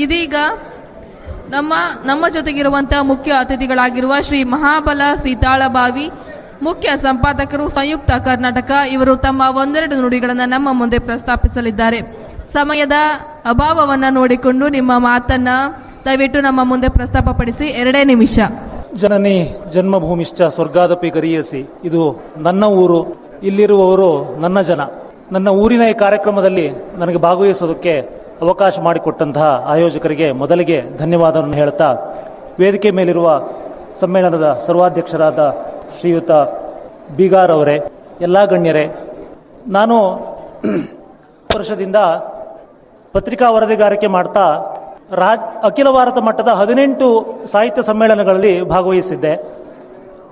ಇದೀಗ ನಮ್ಮ ಜೊತೆಗಿರುವಂತಹ ಮುಖ್ಯ ಅತಿಥಿಗಳಾಗಿರುವ ಶ್ರೀ ಮಹಾಬಲ ಸೀತಾಳಬಾವಿ, ಮುಖ್ಯ ಸಂಪಾದಕರು, ಸಂಯುಕ್ತ ಕರ್ನಾಟಕ, ಇವರು ತಮ್ಮ ಒಂದೆರಡು ನುಡಿಗಳನ್ನು ನಮ್ಮ ಮುಂದೆ ಪ್ರಸ್ತಾಪಿಸಲಿದ್ದಾರೆ. ಸಮಯದ ಅಭಾವವನ್ನು ನೋಡಿಕೊಂಡು ನಿಮ್ಮ ಮಾತನ್ನ ದಯವಿಟ್ಟು ನಮ್ಮ ಮುಂದೆ ಪ್ರಸ್ತಾಪಪಡಿಸಿ. 2 ನಿಮಿಷ. ಜನನಿ ಜನ್ಮಭೂಮಿಶ್ಚ ಸ್ವರ್ಗಾದಪಿ ಗರೀಯಸಿ. ಇದು ನನ್ನ ಊರು, ಇಲ್ಲಿರುವವರು ನನ್ನ ಜನ. ನನ್ನ ಊರಿನ ಈ ಕಾರ್ಯಕ್ರಮದಲ್ಲಿ ನನಗೆ ಭಾಗವಹಿಸೋದಕ್ಕೆ ಅವಕಾಶ ಮಾಡಿಕೊಟ್ಟಂತಹ ಆಯೋಜಕರಿಗೆ ಮೊದಲಿಗೆ ಧನ್ಯವಾದವನ್ನು ಹೇಳ್ತಾ, ವೇದಿಕೆ ಮೇಲಿರುವ ಸಮ್ಮೇಳನದ ಸರ್ವಾಧ್ಯಕ್ಷರಾದ ಶ್ರೀಯುತ ಬೀಗಾರ್ ಅವರೇ, ಎಲ್ಲ ಗಣ್ಯರೇ, ನಾನು ವರ್ಷದಿಂದ ಪತ್ರಿಕಾ ವರದಿಗಾರಿಕೆ ಮಾಡ್ತಾ ಅಖಿಲ ಭಾರತ ಮಟ್ಟದ 18 ಸಾಹಿತ್ಯ ಸಮ್ಮೇಳನಗಳಲ್ಲಿ ಭಾಗವಹಿಸಿದ್ದೆ.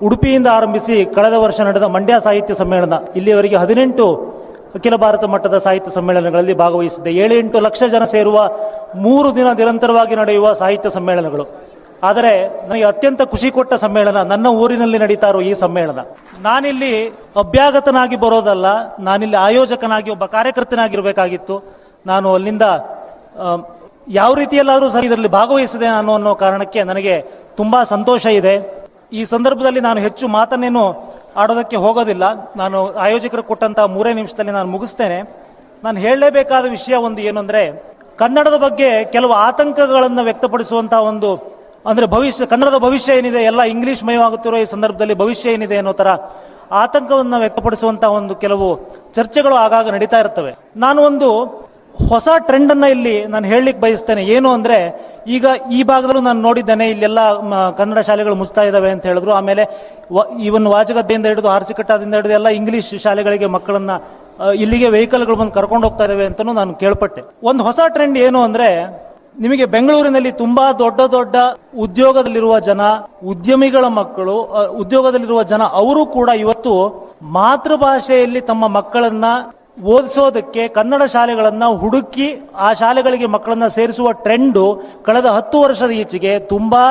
ಉಡುಪಿಯಿಂದ ಆರಂಭಿಸಿ ಕಳೆದ ವರ್ಷ ನಡೆದ ಮಂಡ್ಯ ಸಾಹಿತ್ಯ ಸಮ್ಮೇಳನ, ಇಲ್ಲಿಯವರೆಗೆ 18 ಅಖಿಲ ಭಾರತ ಮಟ್ಟದ ಸಾಹಿತ್ಯ ಸಮ್ಮೇಳನಗಳಲ್ಲಿ ಭಾಗವಹಿಸಿದ್ದೆ. 7-8 ಲಕ್ಷ ಜನ ಸೇರುವ 3 ದಿನ ನಿರಂತರವಾಗಿ ನಡೆಯುವ ಸಾಹಿತ್ಯ ಸಮ್ಮೇಳನಗಳು. ಆದರೆ ನನಗೆ ಅತ್ಯಂತ ಖುಷಿ ಕೊಟ್ಟ ಸಮ್ಮೇಳನ ನನ್ನ ಊರಿನಲ್ಲಿ ನಡೀತಾ ಇರೋ ಈ ಸಮ್ಮೇಳನ. ನಾನಿಲ್ಲಿ ಅಭ್ಯಾಗತನಾಗಿ ಬರೋದಲ್ಲ, ನಾನಿಲ್ಲಿ ಆಯೋಜಕನಾಗಿ ಒಬ್ಬ ಕಾರ್ಯಕರ್ತನಾಗಿರಬೇಕಾಗಿತ್ತು. ನಾನು ಅಲ್ಲಿಂದ ಯಾವ ರೀತಿಯಲ್ಲಾದರೂ ಸರಿ ಇದರಲ್ಲಿ ಭಾಗವಹಿಸಿದೆ ನಾನು ಅನ್ನೋ ಕಾರಣಕ್ಕೆ ನನಗೆ ತುಂಬ ಸಂತೋಷ ಇದೆ. ಈ ಸಂದರ್ಭದಲ್ಲಿ ನಾನು ಹೆಚ್ಚು ಮಾತನ್ನೇನು ಆಡೋದಕ್ಕೆ ಹೋಗೋದಿಲ್ಲ. ನಾನು ಆಯೋಜಕರು ಕೊಟ್ಟಂಥ 3 ನಿಮಿಷದಲ್ಲಿ ನಾನು ಮುಗಿಸ್ತೇನೆ. ನಾನು ಹೇಳಲೇಬೇಕಾದ ವಿಷಯ ಒಂದು ಏನು ಅಂದರೆ, ಕನ್ನಡದ ಬಗ್ಗೆ ಕೆಲವು ಆತಂಕಗಳನ್ನು ವ್ಯಕ್ತಪಡಿಸುವಂಥ ಒಂದು, ಅಂದರೆ ಕನ್ನಡದ ಭವಿಷ್ಯ ಏನಿದೆ, ಎಲ್ಲ ಇಂಗ್ಲೀಷ್ ಮಯವಾಗುತ್ತಿರೋ ಈ ಸಂದರ್ಭದಲ್ಲಿ ಭವಿಷ್ಯ ಏನಿದೆ ಅನ್ನೋ ಥರ ಆತಂಕವನ್ನು ವ್ಯಕ್ತಪಡಿಸುವಂಥ ಒಂದು ಕೆಲವು ಚರ್ಚೆಗಳು ಆಗಾಗ ನಡೀತಾ ಇರ್ತವೆ. ನಾನು ಒಂದು ಹೊಸ ಟ್ರೆಂಡನ್ನು ಇಲ್ಲಿ ನಾನು ಹೇಳಲಿಕ್ಕೆ ಬಯಸ್ತೇನೆ. ಏನು ಅಂದರೆ, ಈಗ ಈ ಭಾಗದಲ್ಲೂ ನಾನು ನೋಡಿದ್ದೇನೆ, ಇಲ್ಲೆಲ್ಲ ಕನ್ನಡ ಶಾಲೆಗಳು ಮುಚ್ತಾ ಇದ್ದಾವೆ ಅಂತ ಹೇಳಿದ್ರು. ಆಮೇಲೆ ಇವನ್ ವಾಜಗದ್ದೆಯಿಂದ ಹಿಡಿದು ಆರ್ಸಿಕಟ್ಟದಿಂದ ಹಿಡಿದು ಎಲ್ಲ ಇಂಗ್ಲೀಷ್ ಶಾಲೆಗಳಿಗೆ ಮಕ್ಕಳನ್ನು ಇಲ್ಲಿಗೆ ವೆಹಿಕಲ್ಗಳು ಬಂದು ಕರ್ಕೊಂಡು ಹೋಗ್ತಾ ಇದ್ದಾವೆ ಅಂತಲೂ ನಾನು ಕೇಳ್ಪಟ್ಟೆ. ಒಂದು ಹೊಸ ಟ್ರೆಂಡ್ ಏನು ಅಂದರೆ, ನಿಮಗೆ ಬೆಂಗಳೂರಿನಲ್ಲಿ ತುಂಬಾ ದೊಡ್ಡ ದೊಡ್ಡ ಉದ್ಯೋಗದಲ್ಲಿರುವ ಜನ, ಉದ್ಯಮಿಗಳ ಮಕ್ಕಳು, ಉದ್ಯೋಗದಲ್ಲಿರುವ ಜನ, ಅವರು ಕೂಡ ಇವತ್ತು ಮಾತೃಭಾಷೆಯಲ್ಲಿ ತಮ್ಮ ಮಕ್ಕಳನ್ನ ಓದಿಸೋದಕ್ಕೆ ಕನ್ನಡ ಶಾಲೆಗಳನ್ನ ಹುಡುಕಿ ಆ ಶಾಲೆಗಳಿಗೆ ಮಕ್ಕಳನ್ನ ಸೇರಿಸುವ ಟ್ರೆಂಡು ಕಳೆದ 10 ವರ್ಷದ ಈಚೆಗೆ ತುಂಬಾ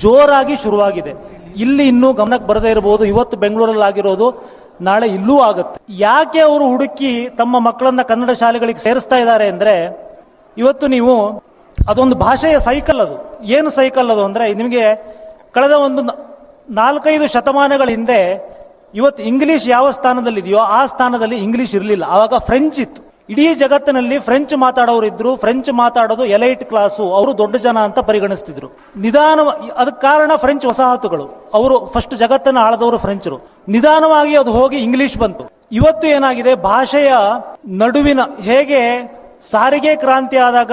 ಜೋರಾಗಿ ಶುರುವಾಗಿದೆ. ಇಲ್ಲಿ ಇನ್ನೂ ಗಮನಕ್ಕೆ ಬರದೇ ಇರಬಹುದು, ಇವತ್ತು ಬೆಂಗಳೂರಲ್ಲಿ ಆಗಿರೋದು ನಾಳೆ ಇಲ್ಲೂ ಆಗುತ್ತೆ. ಯಾಕೆ ಅವರು ಹುಡುಕಿ ತಮ್ಮ ಮಕ್ಕಳನ್ನ ಕನ್ನಡ ಶಾಲೆಗಳಿಗೆ ಸೇರಿಸ್ತಾ ಇದ್ದಾರೆ ಅಂದರೆ, ಇವತ್ತು ನೀವು ಅದೊಂದು ಭಾಷೆಯ ಸೈಕಲ್. ಅದು ಏನು ಸೈಕಲ್ ಅದು ಅಂದರೆ, ನಿಮಗೆ ಕಳೆದ ಒಂದು 4-5 ಶತಮಾನಗಳ ಹಿಂದೆ ಇವತ್ತು ಇಂಗ್ಲಿಷ್ ಯಾವ ಸ್ಥಾನದಲ್ಲಿದೆಯೋ ಆ ಸ್ಥಾನದಲ್ಲಿ ಇಂಗ್ಲಿಷ್ ಇರಲಿಲ್ಲ. ಆವಾಗ ಫ್ರೆಂಚ್ ಇತ್ತು. ಇಡೀ ಜಗತ್ತಿನಲ್ಲಿ ಫ್ರೆಂಚ್ ಮಾತಾಡೋರು ಇದ್ರು. ಫ್ರೆಂಚ್ ಮಾತಾಡೋದು ಎಲೈಟ್ ಕ್ಲಾಸು, ಅವರು ದೊಡ್ಡ ಜನ ಅಂತ ಪರಿಗಣಿಸ್ತಿದ್ರು. ಅದಕ್ಕೆ ಕಾರಣ ಫ್ರೆಂಚ್ ವಸಾಹತುಗಳು. ಅವರು ಫಸ್ಟ್ ಜಗತ್ತನ್ನು ಆಳದವರು ಫ್ರೆಂಚರು. ನಿಧಾನವಾಗಿ ಅದು ಹೋಗಿ ಇಂಗ್ಲಿಷ್ ಬಂತು. ಇವತ್ತು ಏನಾಗಿದೆ, ಭಾಷೆಯ ನಡುವಿನ, ಹೇಗೆ ಸಾರಿಗೆ ಕ್ರಾಂತಿ ಆದಾಗ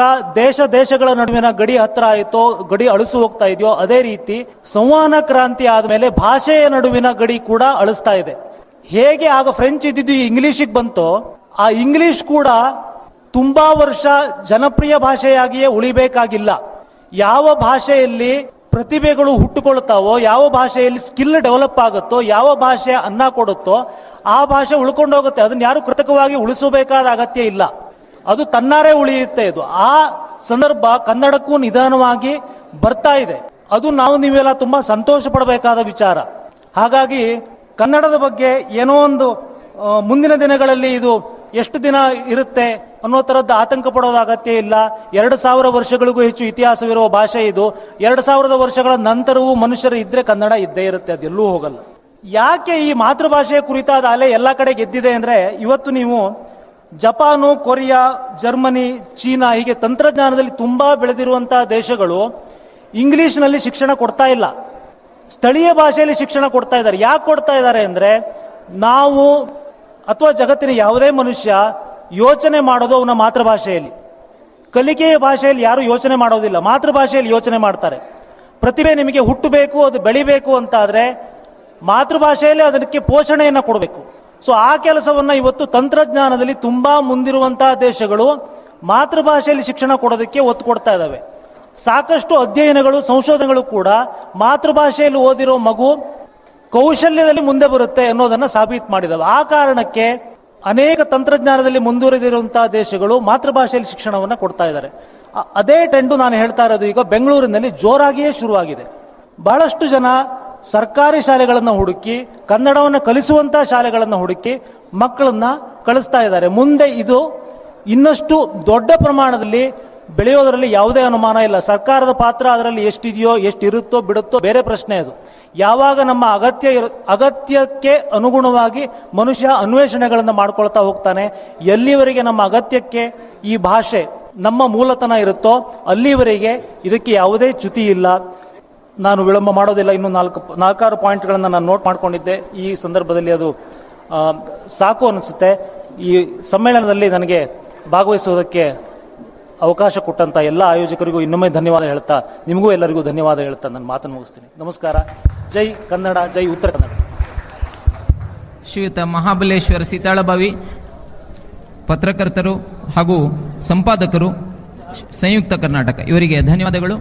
ದೇಶಗಳ ನಡುವಿನ ಗಡಿ ಹತ್ರ ಆಯಿತೋ, ಗಡಿ ಅಳಿಸು ಹೋಗ್ತಾ ಇದೆಯೋ, ಅದೇ ರೀತಿ ಸಂವಹನ ಕ್ರಾಂತಿ ಆದಮೇಲೆ ಭಾಷೆಯ ನಡುವಿನ ಗಡಿ ಕೂಡ ಅಳಿಸ್ತಾ ಇದೆ. ಹೇಗೆ ಆಗ ಫ್ರೆಂಚ್ ಇದ್ದಿದ್ದು ಇಂಗ್ಲಿಷಿಗೆ ಬಂತೋ, ಆ ಇಂಗ್ಲಿಷ್ ಕೂಡ ತುಂಬಾ ವರ್ಷ ಜನಪ್ರಿಯ ಭಾಷೆಯಾಗಿಯೇ ಉಳಿಬೇಕಾಗಿಲ್ಲ. ಯಾವ ಭಾಷೆಯಲ್ಲಿ ಪ್ರತಿಭೆಗಳು ಹುಟ್ಟುಕೊಳ್ತಾವೋ, ಯಾವ ಭಾಷೆಯಲ್ಲಿ ಸ್ಕಿಲ್ ಡೆವಲಪ್ ಆಗುತ್ತೋ, ಯಾವ ಭಾಷೆ ಅನ್ನ ಕೊಡುತ್ತೋ ಆ ಭಾಷೆ ಉಳ್ಕೊಂಡೋಗುತ್ತೆ. ಅದನ್ನ ಯಾರು ಕೃತಕವಾಗಿ ಉಳಿಸಬೇಕಾದ ಅಗತ್ಯ ಇಲ್ಲ, ಅದು ತನ್ನಾರೇ ಉಳಿಯುತ್ತೆ. ಇದು ಆ ಸಂದರ್ಭ ಕನ್ನಡಕ್ಕೂ ನಿಧಾನವಾಗಿ ಬರ್ತಾ ಇದೆ. ಅದು ನೀವೆಲ್ಲ ತುಂಬಾ ಸಂತೋಷ ಪಡಬೇಕಾದ ವಿಚಾರ. ಹಾಗಾಗಿ ಕನ್ನಡದ ಬಗ್ಗೆ ಏನೋ ಒಂದು ಮುಂದಿನ ದಿನಗಳಲ್ಲಿ ಇದು ಎಷ್ಟು ದಿನ ಇರುತ್ತೆ ಅನ್ನೋ ಥರದ್ದು ಆತಂಕ ಪಡೋದ ಅಗತ್ಯ ಇಲ್ಲ. 2000 ವರ್ಷಗಳಿಗೂ ಹೆಚ್ಚು ಇತಿಹಾಸವಿರುವ ಭಾಷೆ ಇದು. 2000 ವರ್ಷಗಳ ನಂತರವೂ ಮನುಷ್ಯರು ಇದ್ರೆ ಕನ್ನಡ ಇದ್ದೇ ಇರುತ್ತೆ, ಅದೆಲ್ಲೂ ಹೋಗಲ್ಲ. ಯಾಕೆ ಈ ಮಾತೃಭಾಷೆಯ ಕುರಿತಾದ ಅಲೆ ಎಲ್ಲ ಕಡೆ ಗೆದ್ದಿದೆ ಅಂದರೆ, ಇವತ್ತು ನೀವು ಜಪಾನು, ಕೊರಿಯಾ, ಜರ್ಮನಿ, ಚೀನಾ, ಹೀಗೆ ತಂತ್ರಜ್ಞಾನದಲ್ಲಿ ತುಂಬಾ ಬೆಳೆದಿರುವಂತಹ ದೇಶಗಳು ಇಂಗ್ಲಿಷ್ನಲ್ಲಿ ಶಿಕ್ಷಣ ಕೊಡ್ತಾ ಇಲ್ಲ, ಸ್ಥಳೀಯ ಭಾಷೆಯಲ್ಲಿ ಶಿಕ್ಷಣ ಕೊಡ್ತಾ ಇದ್ದಾರೆ. ಯಾಕೆ ಕೊಡ್ತಾ ಇದ್ದಾರೆ ಅಂದರೆ, ನಾವು ಅಥವಾ ಜಗತ್ತಿನ ಯಾವುದೇ ಮನುಷ್ಯ ಯೋಚನೆ ಮಾಡೋದು ಅವನ ಮಾತೃಭಾಷೆಯಲ್ಲಿ. ಕಲಿಕೆಯ ಭಾಷೆಯಲ್ಲಿ ಯಾರು ಯೋಚನೆ ಮಾಡೋದಿಲ್ಲ, ಮಾತೃಭಾಷೆಯಲ್ಲಿ ಯೋಚನೆ ಮಾಡ್ತಾರೆ. ಪ್ರತಿಭೆ ನಿಮಗೆ ಹುಟ್ಟಬೇಕು, ಅದು ಬೆಳಿಬೇಕು ಅಂತಾದರೆ ಮಾತೃಭಾಷೆಯಲ್ಲಿ ಅದಕ್ಕೆ ಪೋಷಣೆಯನ್ನು ಕೊಡಬೇಕು. ಸೊ ಆ ಕೆಲಸವನ್ನು ಇವತ್ತು ತಂತ್ರಜ್ಞಾನದಲ್ಲಿ ತುಂಬಾ ಮುಂದಿರುವಂತಹ ದೇಶಗಳು ಮಾತೃಭಾಷೆಯಲ್ಲಿ ಶಿಕ್ಷಣ ಕೊಡೋದಕ್ಕೆ ಒತ್ತು ಕೊಡ್ತಾ ಇದ್ದಾವೆ. ಸಾಕಷ್ಟು ಅಧ್ಯಯನಗಳು, ಸಂಶೋಧನೆಗಳು ಕೂಡ ಮಾತೃಭಾಷೆಯಲ್ಲಿ ಓದಿರೋ ಮಗು ಕೌಶಲ್ಯದಲ್ಲಿ ಮುಂದೆ ಬರುತ್ತೆ ಅನ್ನೋದನ್ನು ಸಾಬೀತು ಮಾಡಿದವೆ. ಆ ಕಾರಣಕ್ಕೆ ಅನೇಕ ತಂತ್ರಜ್ಞಾನದಲ್ಲಿ ಮುಂದುವರೆದಿರುವಂತಹ ದೇಶಗಳು ಮಾತೃಭಾಷೆಯಲ್ಲಿ ಶಿಕ್ಷಣವನ್ನು ಕೊಡ್ತಾ ಇದ್ದಾರೆ. ಅದೇ ಟ್ರೆಂಡು ನಾನು ಹೇಳ್ತಾ ಇರೋದು ಈಗ ಬೆಂಗಳೂರಿನಲ್ಲಿ ಜೋರಾಗಿಯೇ ಶುರುವಾಗಿದೆ. ಬಹಳಷ್ಟು ಜನ ಸರ್ಕಾರಿ ಶಾಲೆಗಳನ್ನು ಹುಡುಕಿ, ಕನ್ನಡವನ್ನು ಕಲಿಸುವಂಥ ಶಾಲೆಗಳನ್ನು ಹುಡುಕಿ ಮಕ್ಕಳನ್ನ ಕಳಿಸ್ತಾ ಇದ್ದಾರೆ. ಮುಂದೆ ಇದು ಇನ್ನಷ್ಟು ದೊಡ್ಡ ಪ್ರಮಾಣದಲ್ಲಿ ಬೆಳೆಯೋದರಲ್ಲಿ ಯಾವುದೇ ಅನುಮಾನ ಇಲ್ಲ. ಸರ್ಕಾರದ ಪಾತ್ರ ಅದರಲ್ಲಿ ಎಷ್ಟಿದೆಯೋ, ಎಷ್ಟಿರುತ್ತೋ ಬಿಡುತ್ತೋ ಬೇರೆ ಪ್ರಶ್ನೆ ಅದು. ಯಾವಾಗ ನಮ್ಮ ಅಗತ್ಯಕ್ಕೆ ಅನುಗುಣವಾಗಿ ಮನುಷ್ಯ ಅನ್ವೇಷಣೆಗಳನ್ನು ಮಾಡ್ಕೊಳ್ತಾ ಹೋಗ್ತಾನೆ, ಎಲ್ಲಿವರೆಗೆ ನಮ್ಮ ಅಗತ್ಯಕ್ಕೆ ಈ ಭಾಷೆ ನಮ್ಮ ಮೂಲತನ ಇರುತ್ತೋ ಅಲ್ಲಿವರೆಗೆ ಇದಕ್ಕೆ ಯಾವುದೇ ಚ್ಯುತಿ ಇಲ್ಲ. ನಾನು ವಿಳಂಬ ಮಾಡೋದಿಲ್ಲ. ಇನ್ನೂ 4-6 ಪಾಯಿಂಟ್ಗಳನ್ನು ನಾನು ನೋಟ್ ಮಾಡ್ಕೊಂಡಿದ್ದೆ. ಈ ಸಂದರ್ಭದಲ್ಲಿ ಅದು ಸಾಕು ಅನಿಸುತ್ತೆ. ಈ ಸಮ್ಮೇಳನದಲ್ಲಿ ನನಗೆ ಭಾಗವಹಿಸುವುದಕ್ಕೆ ಅವಕಾಶ ಕೊಟ್ಟಂಥ ಎಲ್ಲ ಆಯೋಜಕರಿಗೂ ಇನ್ನೊಮ್ಮೆ ಧನ್ಯವಾದ ಹೇಳ್ತಾ, ನಿಮಗೂ ಎಲ್ಲರಿಗೂ ಧನ್ಯವಾದ ಹೇಳ್ತಾ ನನ್ನ ಮಾತನ್ನು ಮುಗಿಸ್ತೀನಿ. ನಮಸ್ಕಾರ. ಜೈ ಕನ್ನಡ, ಜೈ ಉತ್ತರ ಕನ್ನಡ. ಶ್ರೀಯುತ ಮಹಾಬಲೇಶ್ವರ ಸೀತಾಳಬಾವಿ ಪತ್ರಕರ್ತರು ಹಾಗೂ ಸಂಪಾದಕರು, ಸಂಯುಕ್ತ ಕರ್ನಾಟಕ, ಇವರಿಗೆ ಧನ್ಯವಾದಗಳು.